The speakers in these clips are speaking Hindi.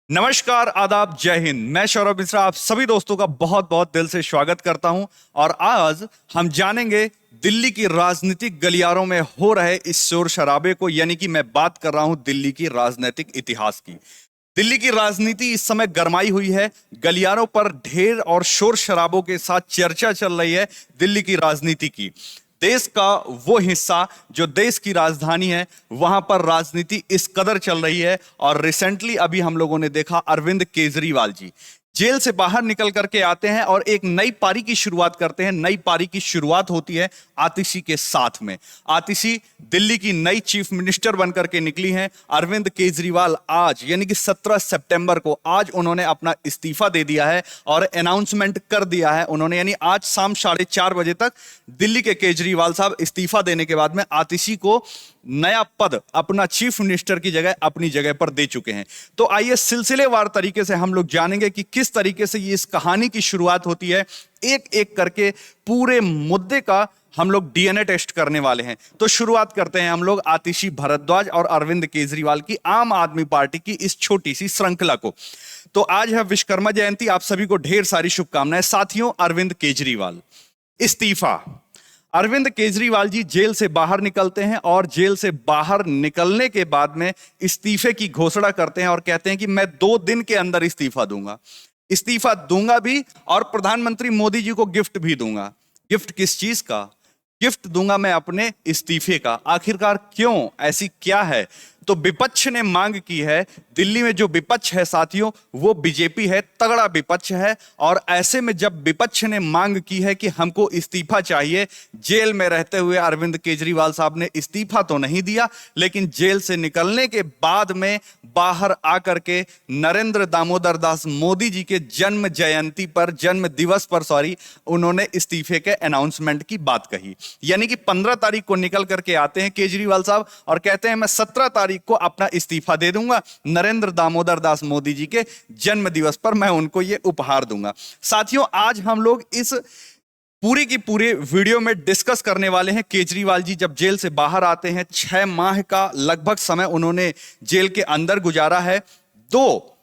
नमस्कार, आदाब, जय हिंद। मैं सौरभ मिश्रा आप सभी दोस्तों का बहुत बहुत दिल से स्वागत करता हूं और आज हम जानेंगे दिल्ली की राजनीतिक गलियारों में हो रहे इस शोर शराबे को, यानी कि मैं बात कर रहा हूं दिल्ली की राजनीतिक इतिहास की। दिल्ली की राजनीति इस समय गरमाई हुई है। गलियारों पर ढेर और शोर शराबों के साथ चर्चा चल रही है दिल्ली की राजनीति की। देश का वो हिस्सा जो देश की राजधानी है, वहां पर राजनीति इस कदर चल रही है। और रिसेंटली अभी हम लोगों ने देखा अरविंद केजरीवाल जी जेल से बाहर निकल करके आते हैं और एक नई पारी की शुरुआत करते हैं। नई पारी की शुरुआत होती है आतिशी के साथ में। आतिशी दिल्ली की नई चीफ मिनिस्टर बनकर के निकली हैं। अरविंद केजरीवाल आज यानी कि 17 सितंबर को आज उन्होंने अपना इस्तीफा दे दिया है और अनाउंसमेंट कर दिया है उन्होंने, यानी आज शाम 4:30 बजे तक दिल्ली के केजरीवाल साहब इस्तीफा देने के बाद में आतिशी को नया पद अपना चीफ मिनिस्टर की जगह अपनी जगह पर दे चुके हैं। तो आइए सिलसिलेवार तरीके से हम लोग जानेंगे कि किस तरीके से ये इस कहानी की शुरुआत होती है। एक एक करके पूरे मुद्दे का हम लोग डीएनए टेस्ट करने वाले हैं। तो शुरुआत करते हैं हम लोग आतिशी भारद्वाज और अरविंद केजरीवाल की आम आदमी पार्टी की इस छोटी सी श्रृंखला को। तो आज है विश्वकर्मा जयंती, आप सभी को ढेर सारी शुभकामनाएं। साथियों, अरविंद केजरीवाल इस्तीफा। अरविंद केजरीवाल जी जेल से बाहर निकलते हैं और जेल से बाहर निकलने के बाद में इस्तीफे की घोषणा करते हैं और कहते हैं कि मैं 2 दिन के अंदर इस्तीफा दूंगा भी और प्रधानमंत्री मोदी जी को गिफ्ट भी दूंगा। गिफ्ट किस चीज का? गिफ्ट दूंगा मैं अपने इस्तीफे का। आखिरकार क्यों, ऐसी क्या है? तो विपक्ष ने मांग की है। दिल्ली में जो विपक्ष है साथियों, वो बीजेपी है, तगड़ा विपक्ष है। और ऐसे में जब विपक्ष ने मांग की है कि हमको इस्तीफा चाहिए, जेल में रहते हुए अरविंद केजरीवाल साहब ने इस्तीफा तो नहीं दिया, लेकिन जेल से निकलने के बाद में बाहर आकर के नरेंद्र दामोदर दास मोदी जी के जन्म दिवस पर उन्होंने इस्तीफे के अनाउंसमेंट की बात कही। यानी कि 15 तारीख को निकल करके आते हैं केजरीवाल साहब और कहते हैं मैं 17 तारीख को अपना इस्तीफा दे दूंगा, नरेंद्र दामोदर दास मोदी जी के जन्म दिवस पर मैं उनको ये उपहार दूंगा। साथियों, आज हम लोग इस पूरी की पूरे वीडियो में डिस्कस करने वाले हैं। केजरीवाल जी जब जेल से बाहर आते हैं, 6 माह का लगभग समय उन्होंने जेल के अंदर गुजारा है। 2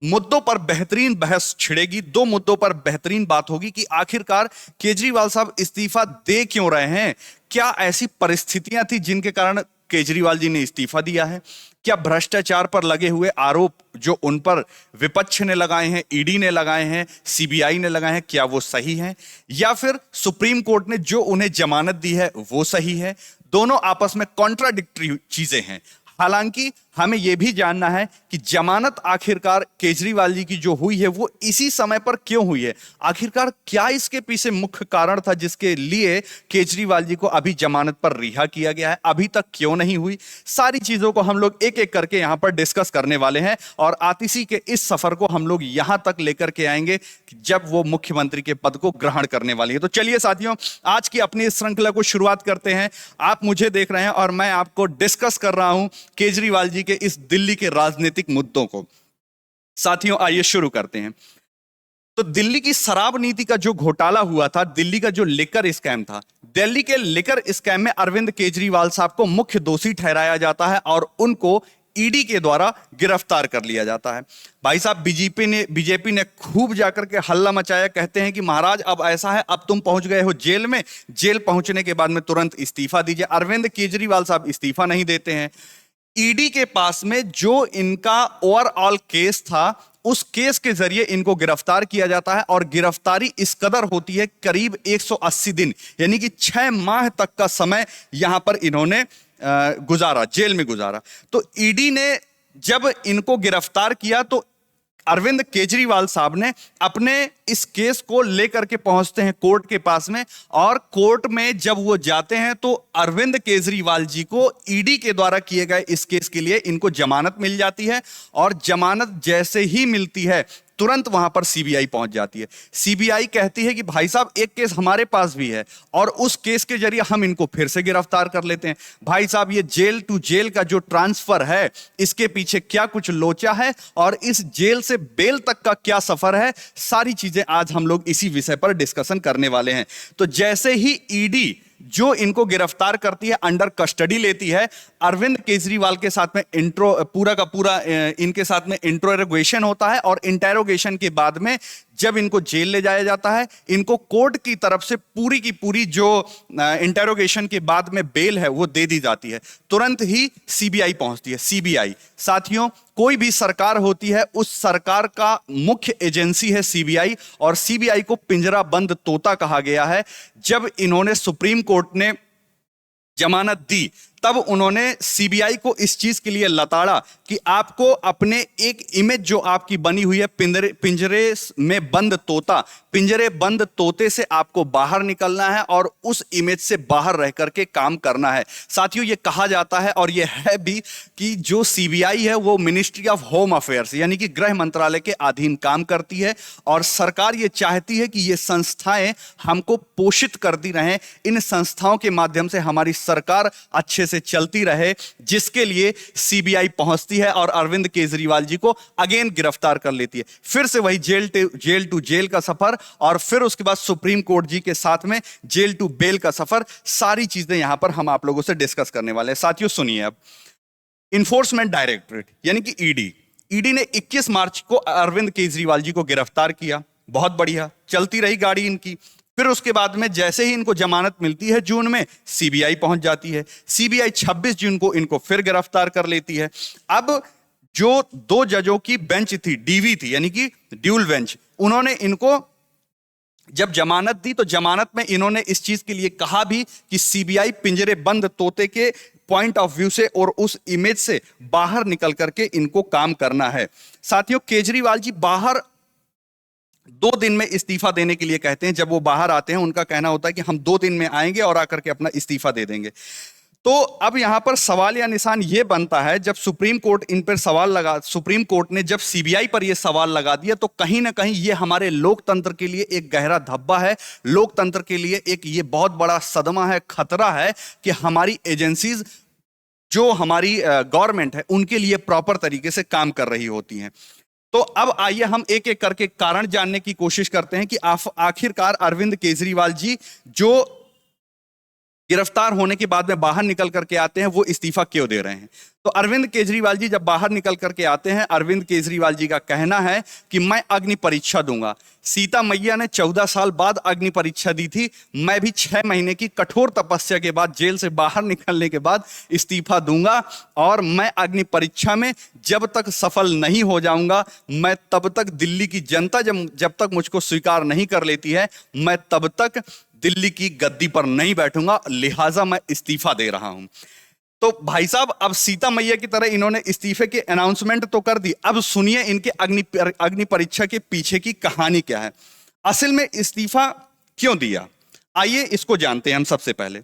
मुद्दों पर बेहतरीन बहस छिड़ेगी, 2 मुद्दों पर बेहतरीन बात होगी कि आखिरकार केजरीवाल साहब इस्तीफा दे क्यों रहे हैं। क्या ऐसी परिस्थितियां थी जिनके कारण केजरीवाल जी ने इस्तीफा दिया है? क्या भ्रष्टाचार पर लगे हुए आरोप जो उन पर विपक्ष ने लगाए हैं, ईडी ने लगाए हैं, सीबीआई ने लगाए हैं, क्या वो सही हैं? या फिर सुप्रीम कोर्ट ने जो उन्हें जमानत दी है वो सही है? दोनों आपस में कॉन्ट्राडिक्टरी चीजें हैं। हालांकि हमें यह भी जानना है कि जमानत आखिरकार केजरीवाल जी की जो हुई है वो इसी समय पर क्यों हुई है। आखिरकार क्या इसके पीछे मुख्य कारण था जिसके लिए केजरीवाल जी को अभी जमानत पर रिहा किया गया है, अभी तक क्यों नहीं हुई? सारी चीजों को हम लोग एक एक करके यहां पर डिस्कस करने वाले हैं और आतिशी के इस सफर को हम लोग यहां तक लेकर के आएंगे जब वो मुख्यमंत्री के पद को ग्रहण करने वाली है। तो चलिए साथियों, आज की अपनी इस श्रृंखला को शुरुआत करते हैं। आप मुझे देख रहे हैं और मैं आपको डिस्कस कर रहा हूं केजरीवाल जी के इस दिल्ली के राजनीतिक मुद्दों को। साथियों, आइए शुरू करते हैं। तो दिल्ली की शराब नीति का जो घोटाला हुआ था, दिल्ली का जो लिकर स्कैम था, दिल्ली के लिकर स्कैम में अरविंद केजरीवाल साहब को मुख्य दोषी ठहराया जाता है और उनको ईडी के द्वारा गिरफ्तार कर लिया जाता है। भाई साहब, बीजेपी ने खूब जाकर के हल्ला मचाया। कहते हैं कि महाराज अब ऐसा है, अब तुम पहुंच गए हो जेल में, जेल पहुंचने के बाद में तुरंत इस्तीफा दीजिए। अरविंद केजरीवाल साहब इस्तीफा नहीं देते हैं। ईडी के पास में जो इनका ओवरऑल केस था, उस केस के जरिए इनको गिरफ्तार किया जाता है और गिरफ्तारी इस कदर होती है करीब 180 दिन, यानी कि 6 माह तक का समय यहां पर इन्होंने गुजारा, जेल में गुजारा। तो ईडी ने जब इनको गिरफ्तार किया तो अरविंद केजरीवाल साहब ने अपने इस केस को लेकर के पहुंचते हैं कोर्ट के पास में और कोर्ट में जब वो जाते हैं तो अरविंद केजरीवाल जी को ईडी के द्वारा किए गए इस केस के लिए इनको जमानत मिल जाती है और जमानत जैसे ही मिलती है तुरंत वहां पर सीबीआई पहुंच जाती है। सीबीआई कहती है कि भाई साहब एक केस हमारे पास भी है और उस केस के जरिए हम इनको फिर से गिरफ्तार कर लेते हैं। भाई साहब, ये जेल टू जेल का जो ट्रांसफर है, इसके पीछे क्या कुछ लोचा है और इस जेल से बेल तक का क्या सफर है, सारी चीजें आज हम लोग इसी विषय पर डिस्कशन करने वाले हैं। तो जैसे ही ईडी जो इनको गिरफ्तार करती है, अंडर कस्टडी लेती है। अरविंद केजरीवाल के साथ में पूरा का पूरा इनके साथ में इंट्रोरोगेशन होता है और इंटेरोगेशन के बाद में जब इनको जेल ले जाया जाता है, इनको कोर्ट की तरफ से पूरी की पूरी जो इंटेरोगेशन के बाद में बेल है वो दे दी जाती है। तुरंत ही सीबीआई पहुंचती है। सीबीआई साथियों, कोई भी सरकार होती है, उस सरकार का मुख्य एजेंसी है सीबीआई, और सीबीआई को पिंजरा बंद तोता कहा गया है। जब इन्होंने सुप्रीम कोर्ट ने जमानत दी, तब उन्होंने सीबीआई को इस चीज के लिए लताड़ा कि आपको अपने एक इमेज जो आपकी बनी हुई है पिंजरे में बंद तोता, पिंजरे बंद तोते से आपको बाहर निकलना है और उस इमेज से बाहर रह करके काम करना है। साथियों, ये कहा जाता है और ये है भी कि जो सीबीआई है वो मिनिस्ट्री ऑफ होम अफेयर्स यानी कि गृह मंत्रालय के अधीन काम करती है, और सरकार ये चाहती है कि ये संस्थाएं हमको पोषित करती रहें, इन संस्थाओं के माध्यम से हमारी सरकार अच्छे से चलती रहे, जिसके लिए सीबीआई पहुंचती है और अरविंद केजरीवाल जी को अगेन गिरफ्तार कर लेती है। फिर से वही जेल टू जेल का सफर, और फिर उसके बाद सुप्रीम कोर्ट जी के साथ में जेल टू बेल का सफर। सारी चीजें यहां पर हम आप लोगों से डिस्कस करने वाले हैं। साथियों सुनिए, अब इन्फोर्समेंट डायरेक्टरेट यानी कि ईडी ने 21 मार्च को अरविंद केजरीवाल जी को गिरफ्तार किया। बहुत बढ़िया, चलती रही गाड़ी इनकी। फिर उसके बाद में जैसे ही इनको जमानत मिलती है जून में, सीबीआई पहुंच जाती है। सीबीआई 26 जून को इनको फिर गिरफ्तार कर लेती है। अब जो 2 जजों की बेंच थी, डीवी थी यानी कि ड्यूल बेंच, उन्होंने इनको जब जमानत दी तो जमानत में इन्होंने इस चीज के लिए कहा भी कि सीबीआई पिंजरे बंद तोते के पॉइंट ऑफ व्यू से और उस इमेज से बाहर निकल करके इनको काम करना है। साथियों, केजरीवाल जी बाहर 2 दिन में इस्तीफा देने के लिए कहते हैं। जब वो बाहर आते हैं, उनका कहना होता है कि हम 2 दिन में आएंगे और आकर के अपना इस्तीफा दे देंगे। तो अब यहां पर सवाल या निशान ये बनता है, जब सुप्रीम कोर्ट इन पर सुप्रीम कोर्ट ने जब सीबीआई पर ये सवाल लगा दिया, तो कहीं ना कहीं ये हमारे लोकतंत्र के लिए एक गहरा धब्बा है, लोकतंत्र के लिए एक ये बहुत बड़ा सदमा है, खतरा है कि हमारी एजेंसीज जो हमारी गवर्नमेंट है उनके लिए प्रॉपर तरीके से काम कर रही होती हैं। तो अब आइए हम एक एक करके कारण जानने की कोशिश करते हैं कि आखिरकार अरविंद केजरीवाल जी जो गिरफ्तार होने के बाद में बाहर निकल करके आते हैं, वो इस्तीफा क्यों दे रहे हैं। तो अरविंद केजरीवाल जी जब बाहर निकल करके आते हैं, अरविंद केजरीवाल जी का कहना है कि मैं अग्नि परीक्षा दूंगा। सीता मैया ने 14 साल बाद अग्नि परीक्षा दी थी, मैं भी 6 महीने की कठोर तपस्या के बाद, जेल से बाहर निकलने के बाद इस्तीफा दूंगा, और मैं अग्नि परीक्षा में जब तक सफल नहीं हो जाऊंगा, मैं तब तक दिल्ली की जनता जब तक मुझको स्वीकार नहीं कर लेती है, मैं तब तक दिल्ली की गद्दी पर नहीं बैठूंगा, लिहाजा मैं इस्तीफा दे रहा हूं। तो भाई साहब, अब सीता मैया की तरह इन्होंने इस्तीफे की अनाउंसमेंट तो कर दी। अब सुनिए इनके अग्नि परीक्षा के पीछे की कहानी क्या है, असल में इस्तीफा क्यों दिया। आइए इसको जानते हैं हम सबसे पहले।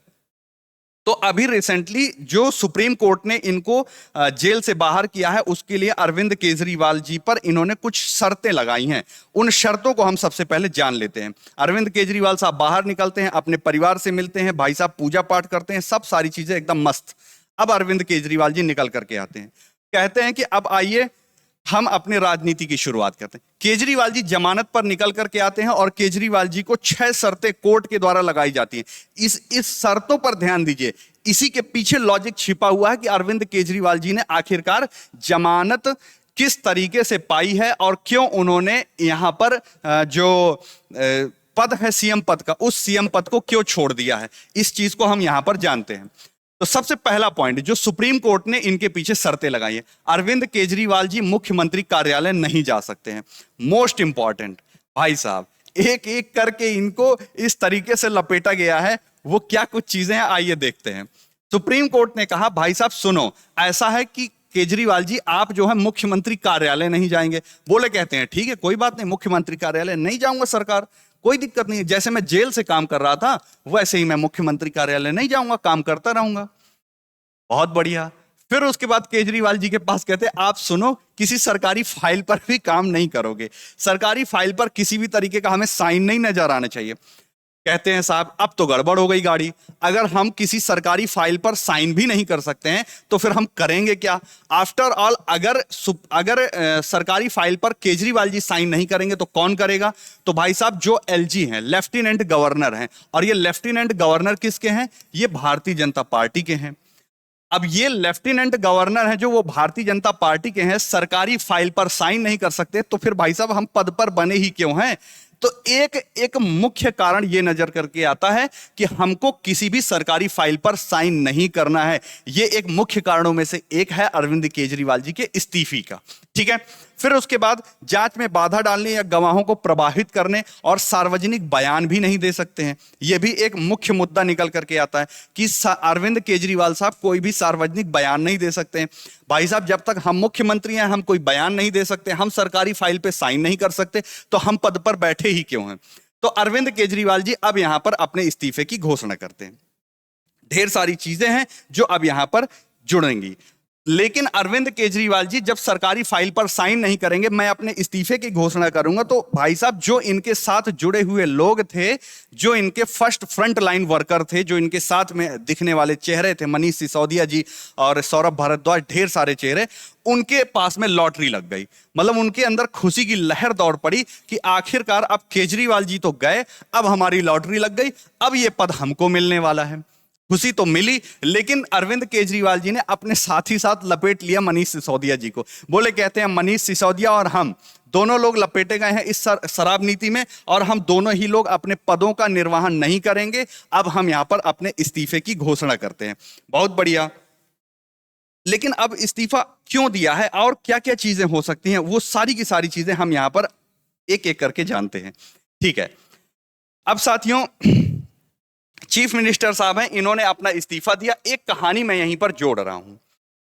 तो अभी रिसेंटली जो सुप्रीम कोर्ट ने इनको जेल से बाहर किया है, उसके लिए अरविंद केजरीवाल जी पर इन्होंने कुछ शर्तें लगाई हैं। उन शर्तों को हम सबसे पहले जान लेते हैं। अरविंद केजरीवाल साहब बाहर निकलते हैं, अपने परिवार से मिलते हैं, भाई साहब पूजा पाठ करते हैं, सब सारी चीजें एकदम मस्त। अब अरविंद केजरीवाल जी निकल करके आते हैं, कहते हैं कि अब आइए हम अपने राजनीति की शुरुआत करते हैं। केजरीवाल जी जमानत पर निकल करके आते हैं और केजरीवाल जी को 6 शर्तें कोर्ट के द्वारा लगाई जाती हैं। इस शर्तों पर ध्यान दीजिए, इसी के पीछे लॉजिक छिपा हुआ है कि अरविंद केजरीवाल जी ने आखिरकार जमानत किस तरीके से पाई है और क्यों उन्होंने यहां पर जो पद है सीएम पद का, उस सीएम पद को क्यों छोड़ दिया है। इस चीज को हम यहां पर जानते हैं। तो सबसे पहला पॉइंट जो सुप्रीम कोर्ट ने इनके पीछे शर्तें लगाई है, अरविंद केजरीवाल जी मुख्यमंत्री कार्यालय नहीं जा सकते हैं। मोस्ट इंपॉर्टेंट भाई साहब, एक एक करके इनको इस तरीके से लपेटा गया है। वो क्या कुछ चीजें हैं, आइए देखते हैं। सुप्रीम कोर्ट ने कहा भाई साहब सुनो, ऐसा है कि केजरीवाल जी आप जो है मुख्यमंत्री कार्यालय नहीं जाएंगे। बोले कहते हैं ठीक है कोई बात नहीं, मुख्यमंत्री कार्यालय नहीं जाऊंगा सरकार, कोई दिक्कत नहीं है। जैसे मैं जेल से काम कर रहा था वैसे ही मैं मुख्यमंत्री कार्यालय नहीं जाऊंगा, काम करता रहूंगा। बहुत बढ़िया। फिर उसके बाद केजरीवाल जी के पास कहते हैं आप सुनो, किसी सरकारी फाइल पर भी काम नहीं करोगे, सरकारी फाइल पर किसी भी तरीके का हमें साइन नहीं नजर आना चाहिए। कहते हैं साहब अब तो गड़बड़ हो गई गाड़ी, अगर हम किसी सरकारी फाइल पर साइन भी नहीं कर सकते हैं तो फिर हम करेंगे क्या? आफ्टर ऑल अगर सरकारी फाइल पर केजरीवाल जी साइन नहीं करेंगे तो कौन करेगा? तो भाई साहब जो एलजी हैं, लेफ्टिनेंट गवर्नर हैं, और ये लेफ्टिनेंट गवर्नर किसके हैं? ये भारतीय जनता पार्टी के हैं। अब ये लेफ्टिनेंट गवर्नर हैं जो वो भारतीय जनता पार्टी के हैं, सरकारी फाइल पर साइन नहीं कर सकते, तो फिर भाई साहब हम पद पर बने ही क्यों हैं? तो एक मुख्य कारण ये नजर करके आता है कि हमको किसी भी सरकारी फाइल पर साइन नहीं करना है। ये एक मुख्य कारणों में से एक है अरविंद केजरीवाल जी के इस्तीफे का। ठीक है, फिर उसके बाद जांच में बाधा डालने या गवाहों को प्रभावित करने और सार्वजनिक बयान भी नहीं दे सकते हैं। यह भी एक मुख्य मुद्दा निकल करके आता है कि अरविंद केजरीवाल साहब कोई भी सार्वजनिक बयान नहीं दे सकते हैं। भाई साहब जब तक हम मुख्यमंत्री हैं हम कोई बयान नहीं दे सकते, हम सरकारी फाइल पे साइन नहीं कर सकते, तो हम पद पर बैठे ही क्यों हैं? तो अरविंद केजरीवाल जी अब यहां पर अपने इस्तीफे की घोषणा करते हैं। ढेर सारी चीजें हैं जो अब यहां पर जुड़ेंगी, लेकिन अरविंद केजरीवाल जी जब सरकारी फाइल पर साइन नहीं करेंगे, मैं अपने इस्तीफे की घोषणा करूंगा, तो भाई साहब जो इनके साथ जुड़े हुए लोग थे, जो इनके फर्स्ट फ्रंट लाइन वर्कर थे, जो इनके साथ में दिखने वाले चेहरे थे, मनीष सिसोदिया जी और सौरभ भारद्वाज, ढेर सारे चेहरे, उनके पास में लॉटरी लग गई। मतलब उनके अंदर खुशी की लहर दौड़ पड़ी कि आखिरकार अब केजरीवाल जी तो गए, अब हमारी लॉटरी लग गई, अब ये पद हमको मिलने वाला है। खुशी तो मिली, लेकिन अरविंद केजरीवाल जी ने अपने साथ ही साथ लपेट लिया मनीष सिसोदिया जी को। बोले, कहते हैं मनीष सिसोदिया और हम दोनों लोग लपेटे गए हैं इस शराब नीति में, और हम दोनों ही लोग अपने पदों का निर्वहन नहीं करेंगे। अब हम यहां पर अपने इस्तीफे की घोषणा करते हैं। बहुत बढ़िया, लेकिन अब इस्तीफा क्यों दिया है और क्या क्या चीजें हो सकती हैं, वो सारी की सारी चीजें हम यहां पर एक एक करके जानते हैं। ठीक है, अब साथियों चीफ मिनिस्टर साहब हैं, इन्होंने अपना इस्तीफा दिया। एक कहानी मैं यहीं पर जोड़ रहा हूं।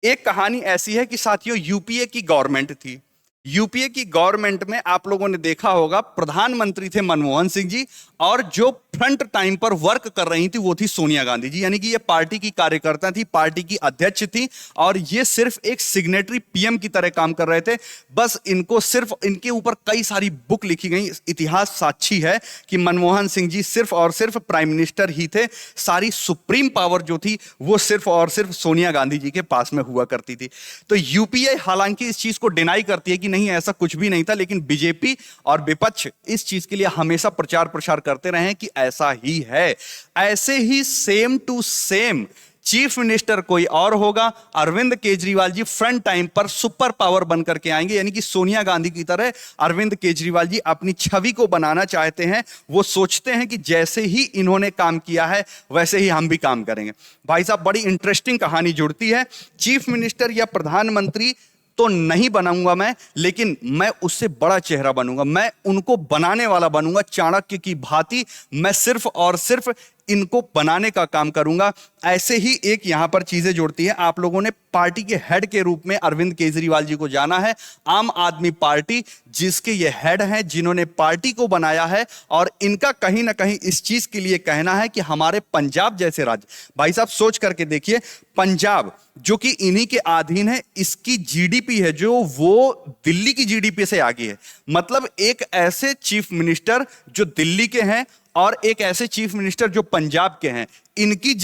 एक कहानी ऐसी है कि साथियों यूपीए की गवर्नमेंट थी। यूपीए की गवर्नमेंट में आप लोगों ने देखा होगा प्रधानमंत्री थे मनमोहन सिंह जी, और जो फ्रंट टाइम पर वर्क कर रही थी वो थी सोनिया गांधी जी। यानी कि ये पार्टी की कार्यकर्ता थी, पार्टी की अध्यक्ष थी, और ये सिर्फ एक सिग्नेटरी पीएम की तरह काम कर रहे थे। बस इनको सिर्फ, इनके ऊपर कई सारी बुक लिखी गई, इतिहास साक्षी है कि मनमोहन सिंह जी सिर्फ और सिर्फ प्राइम मिनिस्टर ही थे। सारी सुप्रीम पावर जो थी वो सिर्फ और सिर्फ सोनिया गांधी जी के पास में हुआ करती थी। तो यूपीए हालांकि इस चीज को डिनाई करती है कि नहीं ऐसा कुछ भी नहीं था, लेकिन बीजेपी और विपक्ष इस चीज के लिए हमेशा प्रचार प्रसार करते रहे कि ऐसा ही है। ऐसे ही same to same chief minister कोई और होगा, अरविंद केजरीवाल जी फ्रंट टाइम पर सुपर पावर बनकर के आएंगे। यानी कि सोनिया गांधी की तरह अरविंद केजरीवाल जी अपनी छवि को बनाना चाहते हैं। वो सोचते हैं कि जैसे ही इन्होंने काम किया है वैसे ही हम भी काम करेंगे। भाई साहब बड़ी इंटरेस्टिंग कहानी जुड़ती है। चीफ मिनिस्टर या प्रधानमंत्री तो नहीं बनाऊंगा मैं, लेकिन मैं उससे बड़ा चेहरा बनूंगा, मैं उनको बनाने वाला बनूंगा। चाणक्य की भांति मैं सिर्फ और सिर्फ इनको बनाने का काम करूंगा। ऐसे ही एक यहां पर चीजें जोड़ती है। आप लोगों ने पार्टी के हेड के रूप में अरविंद केजरीवाल जी को जाना है। आम आदमी पार्टी जिसके ये हेड हैं, जिन्होंने पार्टी को बनाया है, और इनका कहीं ना कहीं इस चीज के लिए कहना है कि हमारे पंजाब जैसे राज्य, भाई साहब सोच करके देखिए, पंजाब जो कि इन्हीं के अधीन है, इसकी जीडीपी है जो वो दिल्ली की जीडीपी से आगे है। मतलब एक ऐसे चीफ मिनिस्टर जो दिल्ली के हैं और एक ऐसे चीफ मिनिस्टर जो पंजाब के हैं, इनकी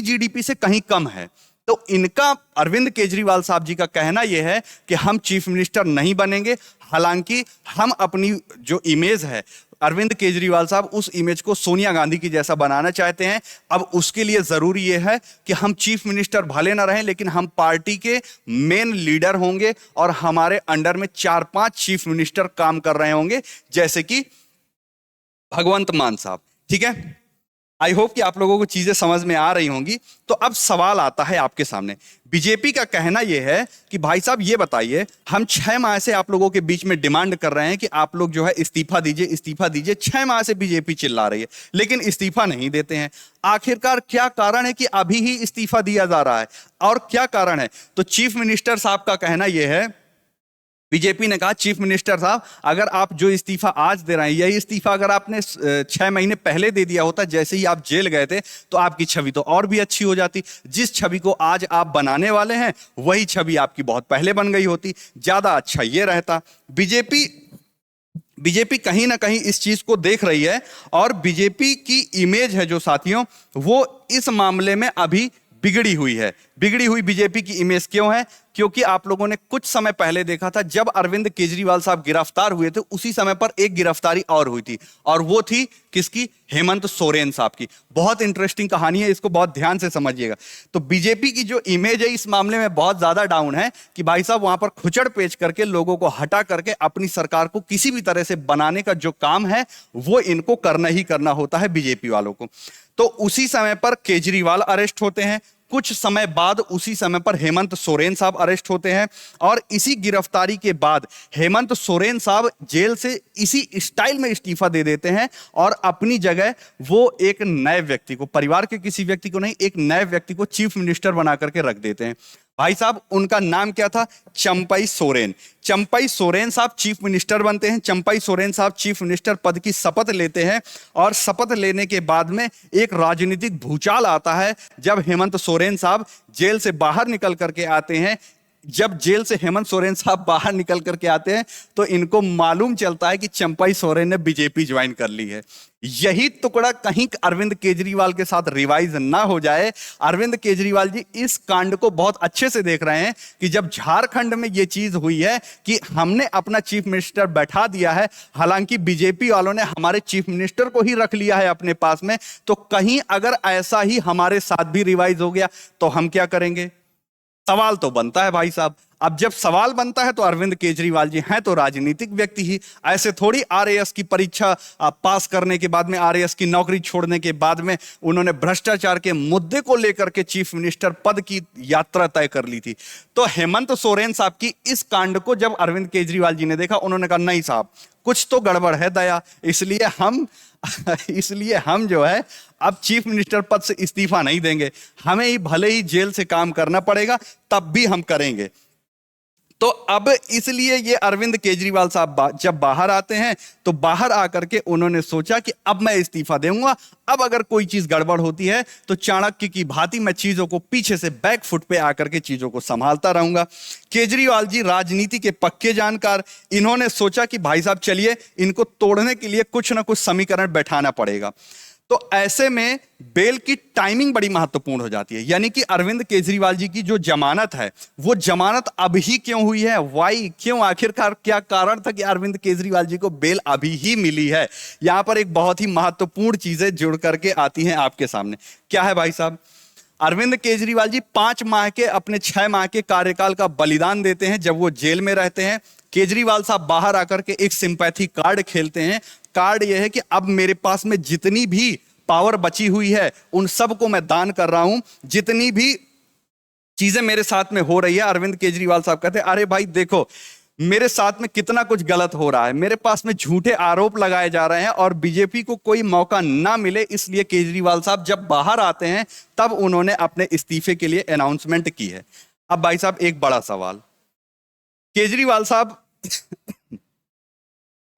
जीडीपी से कहीं कम है। तो इनका, अरविंद केजरीवाल साहब जी का कहना यह है कि हम चीफ मिनिस्टर नहीं बनेंगे। हालांकि हम अपनी जो इमेज है अरविंद केजरीवाल साहब, उस इमेज को सोनिया गांधी की जैसा बनाना चाहते हैं। अब उसके लिए जरूरी यह है कि हम चीफ मिनिस्टर भले ना रहें, लेकिन हम पार्टी के मेन लीडर होंगे और हमारे अंडर में 4-5 चीफ मिनिस्टर काम कर रहे होंगे, जैसे कि भगवंत मान साहब। ठीक है, आई होप कि आप लोगों को चीजें समझ में आ रही होंगी। तो अब सवाल आता है आपके सामने। बीजेपी का कहना यह है कि भाई साहब ये बताइए, हम 6 माह से आप लोगों के बीच में डिमांड कर रहे हैं कि आप लोग जो है इस्तीफा दीजिए, इस्तीफा दीजिए। 6 माह से बीजेपी चिल्ला रही है, लेकिन इस्तीफा नहीं देते हैं। आखिरकार क्या कारण है कि अभी ही इस्तीफा दिया जा रहा है, और क्या कारण है? तो चीफ मिनिस्टर साहब का कहना यह है, बीजेपी ने कहा, चीफ मिनिस्टर साहब अगर आप जो इस्तीफा आज दे रहे हैं, यही इस्तीफा अगर आपने 6 महीने पहले दे दिया होता, जैसे ही आप जेल गए थे, तो आपकी छवि तो और भी अच्छी हो जाती। जिस छवि को आज आप बनाने वाले हैं वही छवि आपकी बहुत पहले बन गई होती, ज्यादा अच्छा ये रहता। बीजेपी कहीं ना कहीं इस चीज को देख रही है और बीजेपी की इमेज है जो साथियों, वो इस मामले में अभी बिगड़ी हुई है। बिगड़ी हुई बीजेपी की इमेज क्यों है? क्योंकि आप लोगों ने कुछ समय पहले देखा था जब अरविंद केजरीवाल साहब गिरफ्तार हुए थे, उसी समय पर एक गिरफ्तारी और हुई थी, और वो थी किसकी? हेमंत सोरेन साहब की। बहुत इंटरेस्टिंग कहानी है, इसको बहुत ध्यान से समझिएगा। तो बीजेपी की जो इमेज है इस मामले में बहुत ज्यादा डाउन है कि भाई साहब वहां पर खुचड़ पेच करके लोगों को हटा करके अपनी सरकार को किसी भी तरह से बनाने का जो काम है वो इनको करना ही करना होता है बीजेपी वालों को। तो उसी समय पर केजरीवाल अरेस्ट होते हैं, कुछ समय बाद उसी समय पर हेमंत सोरेन साहब अरेस्ट होते हैं, और इसी गिरफ्तारी के बाद हेमंत सोरेन साहब जेल से इसी स्टाइल में इस्तीफा दे देते हैं और अपनी जगह वो एक नए व्यक्ति को, परिवार के किसी व्यक्ति को नहीं, एक नए व्यक्ति को चीफ मिनिस्टर बना करके रख देते हैं। भाई साहब उनका नाम क्या था? चंपई सोरेन। चंपई सोरेन साहब चीफ मिनिस्टर बनते हैं। चंपई सोरेन साहब चीफ मिनिस्टर पद की शपथ लेते हैं और शपथ लेने के बाद में एक राजनीतिक भूचाल आता है जब हेमंत सोरेन साहब जेल से बाहर निकल करके आते हैं। जब जेल से हेमंत सोरेन साहब बाहर निकल करके आते हैं तो इनको मालूम चलता है कि चंपई सोरेन ने बीजेपी ज्वाइन कर ली है। यही टुकड़ा कहीं अरविंद केजरीवाल के साथ रिवाइज ना हो जाए। अरविंद केजरीवाल जी इस कांड को बहुत अच्छे से देख रहे हैं कि जब झारखंड में यह चीज हुई है कि हमने अपना चीफ मिनिस्टर बैठा दिया है, हालांकि बीजेपी वालों ने हमारे चीफ मिनिस्टर को ही रख लिया है अपने पास में, तो कहीं अगर ऐसा ही हमारे साथ भी रिवाइज हो गया तो हम क्या करेंगे? सवाल तो बनता है भाई साहब। अब जब सवाल बनता है तो अरविंद केजरीवाल जी हैं तो राजनीतिक व्यक्ति ही, ऐसे थोड़ी आरएएस की परीक्षा पास करने के बाद में, आरएएस की नौकरी छोड़ने के बाद में उन्होंने भ्रष्टाचार के मुद्दे को लेकर के चीफ मिनिस्टर पद की यात्रा तय कर ली थी। तो हेमंत सोरेन साहब की इस कांड को जब अरविंद केजरीवाल जी ने देखा, उन्होंने कहा नहीं साहब कुछ तो गड़बड़ है दया, इसलिए हम जो है अब चीफ मिनिस्टर पद से इस्तीफा नहीं देंगे, हमें ही भले ही जेल से काम करना पड़ेगा तब भी हम करेंगे। तो अब इसलिए ये अरविंद केजरीवाल साहब जब बाहर आते हैं तो बाहर आकर के उन्होंने सोचा कि अब मैं इस्तीफा दूंगा, अब अगर कोई चीज गड़बड़ होती है तो चाणक्य की भांति मैं चीजों को पीछे से बैक फुट पे आकर के चीजों को संभालता रहूंगा। केजरीवाल जी राजनीति के पक्के जानकार, इन्होंने सोचा कि भाई साहब चलिए इनको तोड़ने के लिए कुछ ना कुछ समीकरण बैठाना पड़ेगा। तो ऐसे में बेल की टाइमिंग बड़ी महत्वपूर्ण हो जाती है, यानी कि अरविंद केजरीवाल जी की जो जमानत है वो जमानत अभी क्यों हुई है, वाई, क्यों, आखिरकार क्या कारण था कि अरविंद केजरीवाल जी को बेल अभी ही मिली है? यहां पर एक बहुत ही महत्वपूर्ण चीजें जुड़ करके आती हैं आपके सामने। क्या है भाई साहब? अरविंद केजरीवाल जी 5 माह के अपने 6 माह के कार्यकाल का बलिदान देते हैं जब वो जेल में रहते हैं। केजरीवाल साहब बाहर आकर के एक सिंपैथी कार्ड खेलते हैं। कार्ड यह है कि अब मेरे पास में जितनी भी पावर बची हुई है उन सबको मैं दान कर रहा हूं, जितनी भी चीजें मेरे साथ में हो रही है। अरविंद केजरीवाल साहब कहते हैं अरे भाई देखो मेरे साथ में कितना कुछ गलत हो रहा है, मेरे पास में झूठे आरोप लगाए जा रहे हैं और बीजेपी को कोई मौका ना मिले, इसलिए केजरीवाल साहब जब बाहर आते हैं तब उन्होंने अपने इस्तीफे के लिए अनाउंसमेंट की है। अब भाई साहब एक बड़ा सवाल, केजरीवाल साहब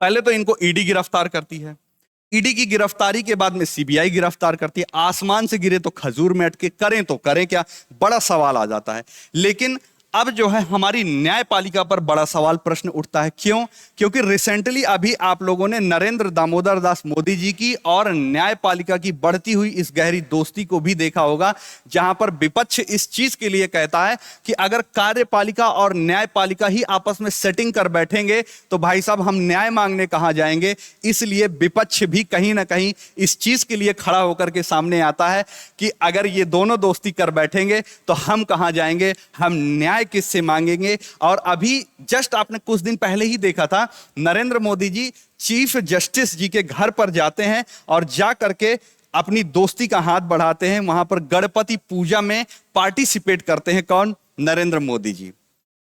पहले तो इनको ईडी गिरफ्तार करती है, ईडी की गिरफ्तारी के बाद में सीबीआई गिरफ्तार करती है। आसमान से गिरे तो खजूर में अटके, करें तो करें क्या, बड़ा सवाल आ जाता है। लेकिन अब जो है हमारी न्यायपालिका पर बड़ा सवाल प्रश्न उठता है। क्यों? क्योंकि रिसेंटली अभी आप लोगों ने नरेंद्र दामोदर दास मोदी जी की और न्यायपालिका की बढ़ती हुई इस गहरी दोस्ती को भी देखा होगा, जहां पर विपक्ष इस चीज के लिए कहता है कि अगर कार्यपालिका और न्यायपालिका ही आपस में सेटिंग कर बैठेंगे तो भाई साहब हम न्याय मांगने कहां जाएंगे। इसलिए विपक्ष भी कहीं ना कहीं इस चीज के लिए खड़ा होकर के सामने आता है कि अगर ये दोनों दोस्ती कर बैठेंगे तो हम कहां जाएंगे, हम न्याय किससे मांगेंगे। और अभी जस्ट आपने कुछ दिन पहले ही देखा था Narendra Modi ji chief justice G के घर पर जाते हैं और जा करके अपनी दोस्ती का हाथ बढ़ाते हैं, वहां पर गणपति पूजा में पार्टिसिपेट करते हैं। कौन? नरेंद्र मोदी जी।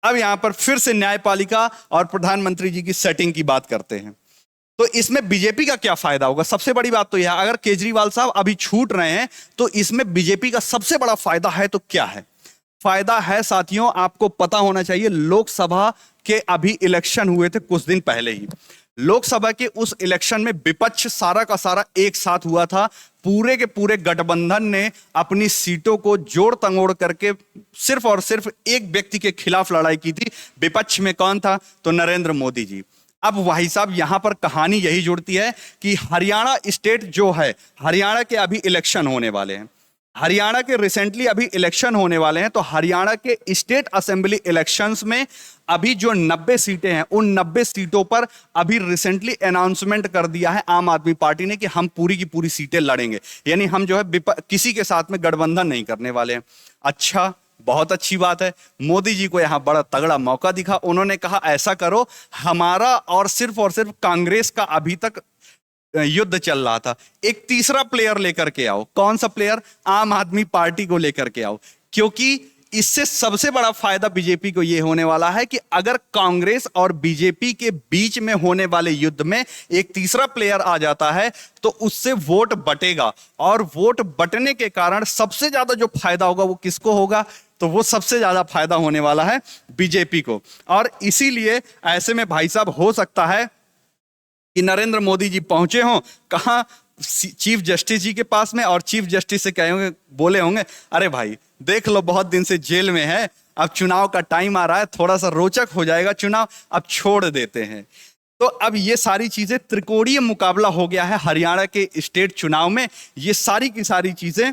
अब यहां पर फिर से न्यायपालिका और प्रधानमंत्री जी की सेटिंग की बात करते हैं, तो इसमें बीजेपी का क्या फायदा होगा? सबसे बड़ी बात तो यह, अगर केजरीवाल साहब अभी छूट रहे हैं तो इसमें बीजेपी का सबसे बड़ा फायदा है तो क्या है? फायदा है साथियों, आपको पता होना चाहिए, लोकसभा के अभी इलेक्शन हुए थे कुछ दिन पहले ही। लोकसभा के उस इलेक्शन में विपक्ष सारा का सारा एक साथ हुआ था। पूरे के पूरे गठबंधन ने अपनी सीटों को जोड़ तंगोड़ करके सिर्फ और सिर्फ एक व्यक्ति के खिलाफ लड़ाई की थी। विपक्ष में कौन था? तो नरेंद्र मोदी जी। अब भाई साहब यहां पर कहानी यही जुड़ती है कि हरियाणा स्टेट जो है, हरियाणा के अभी इलेक्शन होने वाले हैं, हरियाणा के रिसेंटली अभी इलेक्शन होने वाले हैं। तो हरियाणा के स्टेट असेंबली इलेक्शंस में अभी जो 90 सीटें हैं, उन 90 सीटों पर अभी रिसेंटली अनाउंसमेंट कर दिया है आम आदमी पार्टी ने कि हम पूरी की पूरी सीटें लड़ेंगे, यानी हम जो है किसी के साथ में गठबंधन नहीं करने वाले हैं। अच्छा, बहुत अच्छी बात है। मोदी जी को यहां बड़ा तगड़ा मौका दिखा। उन्होंने कहा ऐसा करो, हमारा और सिर्फ कांग्रेस का अभी तक युद्ध चल रहा था, एक तीसरा प्लेयर लेकर के आओ। कौन सा प्लेयर? आम आदमी पार्टी को लेकर के आओ, क्योंकि इससे सबसे बड़ा फायदा बीजेपी को यह होने वाला है कि अगर कांग्रेस और बीजेपी के बीच में होने वाले युद्ध में एक तीसरा प्लेयर आ जाता है तो उससे वोट बटेगा, और वोट बटने के कारण सबसे ज्यादा जो फायदा होगा वो किसको होगा? तो वो सबसे ज्यादा फायदा होने वाला है बीजेपी को। और इसीलिए ऐसे में भाई साहब हो सकता है कि नरेंद्र मोदी जी पहुंचे हों कहां, चीफ जस्टिस जी के पास में, और चीफ जस्टिस से कहेंगे, बोले होंगे अरे भाई देख लो बहुत दिन से जेल में है, अब चुनाव का टाइम आ रहा है, थोड़ा सा रोचक हो जाएगा चुनाव, अब छोड़ देते हैं। तो अब ये सारी चीजें, त्रिकोणीय मुकाबला हो गया है हरियाणा के स्टेट चुनाव में। ये सारी की सारी चीजें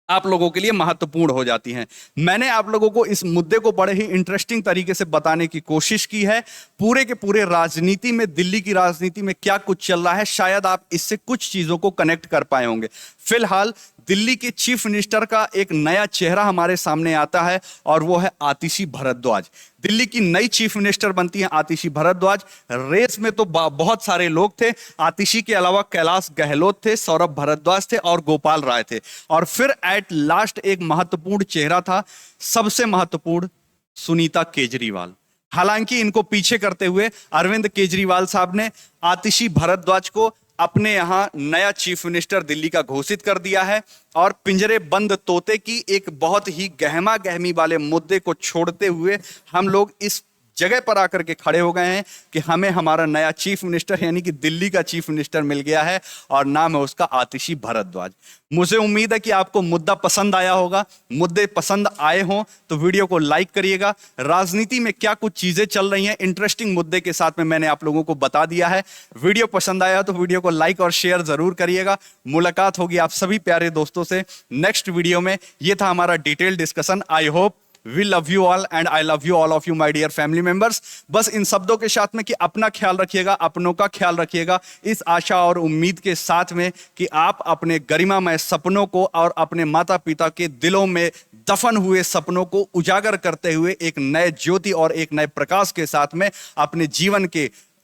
आप लोगों के लिए महत्वपूर्ण हो जाती हैं। मैंने आप लोगों को इस मुद्दे को बड़े ही इंटरेस्टिंग तरीके से बताने की कोशिश की है। पूरे के पूरे राजनीति में, दिल्ली की राजनीति में क्या कुछ चल रहा है, शायद आप इससे कुछ चीजों को कनेक्ट कर पाए होंगे। फिलहाल दिल्ली के चीफ मिनिस्टर का एक नया चेहरा हमारे सामने आता है और वो है आतिशी भारद्वाज। दिल्ली की नई चीफ मिनिस्टर बनती है आतिशी भारद्वाज। रेस में तो बहुत सारे लोग थे, आतिशी के अलावा कैलाश गहलोत थे, सौरभ भारद्वाज थे और गोपाल राय थे, और फिर एट लास्ट एक महत्वपूर्ण चेहरा था, सबसे महत्वपूर्ण, सुनीता केजरीवाल। हालांकि इनको पीछे करते हुए अरविंद केजरीवाल साहब ने आतिशी भारद्वाज को अपने यहां नया चीफ मिनिस्टर दिल्ली का घोषित कर दिया है, और पिंजरे बंद तोते की एक बहुत ही गहमा गहमी वाले मुद्दे को छोड़ते हुए हम लोग इस जगह पर आकर के खड़े हो गए हैं कि हमें हमारा नया चीफ मिनिस्टर यानी कि दिल्ली का चीफ मिनिस्टर मिल गया है, और नाम है उसका आतिशी भारद्वाज। मुझे उम्मीद है कि आपको मुद्दा पसंद आया होगा। मुद्दे पसंद आए हों तो वीडियो को लाइक करिएगा। राजनीति में क्या कुछ चीजें चल रही हैं इंटरेस्टिंग मुद्दे के साथ में मैंने आप लोगों को बता दिया है। वीडियो पसंद आया तो वीडियो को लाइक और शेयर जरूर करिएगा। मुलाकात होगी आप सभी प्यारे दोस्तों से नेक्स्ट वीडियो में। यह था हमारा detail discussion. I hope We love you all and I love you all of you my dear family members। बस इन शब्दों के साथ में कि अपना ख्याल रखिएगा, अपनों का ख्याल रखिएगा, इस आशा और उम्मीद के साथ में कि आप अपने गरिमामय सपनों को और अपने माता पिता के दिलों में दफन हुए सपनों को उजागर करते हुए एक नए ज्योति और एक नए प्रकाश के साथ में अपने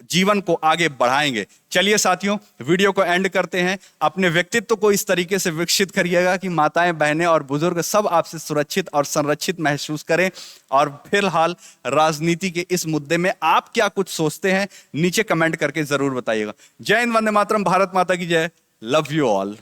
जीवन को आगे बढ़ाएंगे। चलिए साथियों, वीडियो को एंड करते हैं। अपने व्यक्तित्व को इस तरीके से विकसित करिएगा कि माताएं, बहनें और बुजुर्ग सब आपसे सुरक्षित और संरक्षित महसूस करें। और फिलहाल राजनीति के इस मुद्दे में आप क्या कुछ सोचते हैं, नीचे कमेंट करके जरूर बताइएगा। जय हिंद, वंदे मातरम, भारत माता की जय। Love you all.